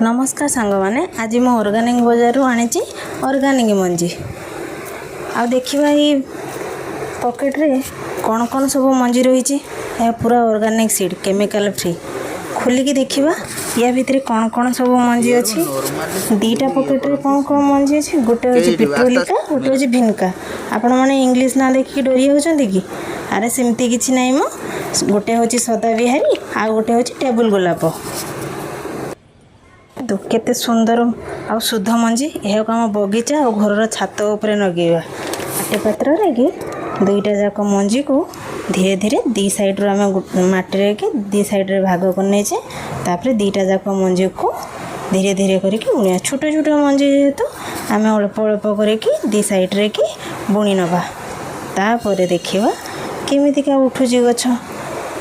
नमस्कार सांग मैंने आज मो ऑर्गेनिक बजार आनी ऑर्गेनिक मंजी आ देखा ये पॉकेट रे कौन कौन सब मंजी रही पूरा ऑर्गेनिक सीड केमिकल फ्री खोलिकी देखा या भितर कौन कौन सब मंजी अच्छी दीटा पॉकेट रे कौन कौन मंजी अच्छी गोटे हूँ पिट्रोलिका गोटे हूँ भिनका आपण मैंने इंग्लिश ना देखिए डरी होती कि अरे सेमती किसी ना मो गोटे हूँ सदाबिहारी आ गोटे हूँ टेबुल गोलाप तो केते सुंदर आ शुद्ध मंजी यह आम बगीचा और घर छात उपरे नगेवा आटे पात्र रे कि दुईटा जाक मंजी को धीरे धीरे दी साइड रो आम माटी के दी साइड रे भाग कर नहींचे तापर दीटा जाक मंजी को धीरे धीरे करके बुणिया छोट छोट मंजी जेहेतु आम अल्प अल्प करके दी साइड रे कि बुणी नवा तापर देखिवा केमितिका उठुची गछ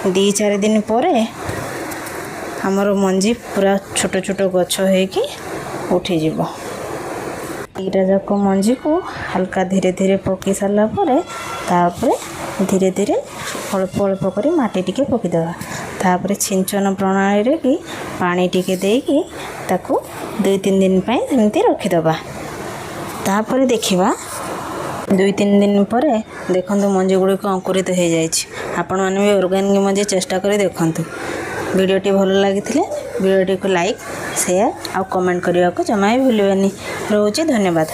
दी चार दिन परे हमर मंजी पूरा छोट छोट गछ होगी उठीज दीटा जाक मंजी को हल्का धीरे धीरे पकई सारा तापर धीरे धीरे अल्प अल्प कर माटी टिके पकईदेवा तापर छिंचन प्रणाली रे कि पानी टिके देकी ताकू 2-3 दिन सेमती रखीदबा तापर देखिबा 2-3 दिन पर देखंतु मंजी गुड़िक अंकुरित हो जाए आपण मैंने भी ऑर्गेनिक मंजी चेष्टा कर देखंतु वीडियोटी भल लगी वीडियोटी को लाइक शेयर और कमेंट करने को जमा भी भूलि रोचे धन्यवाद।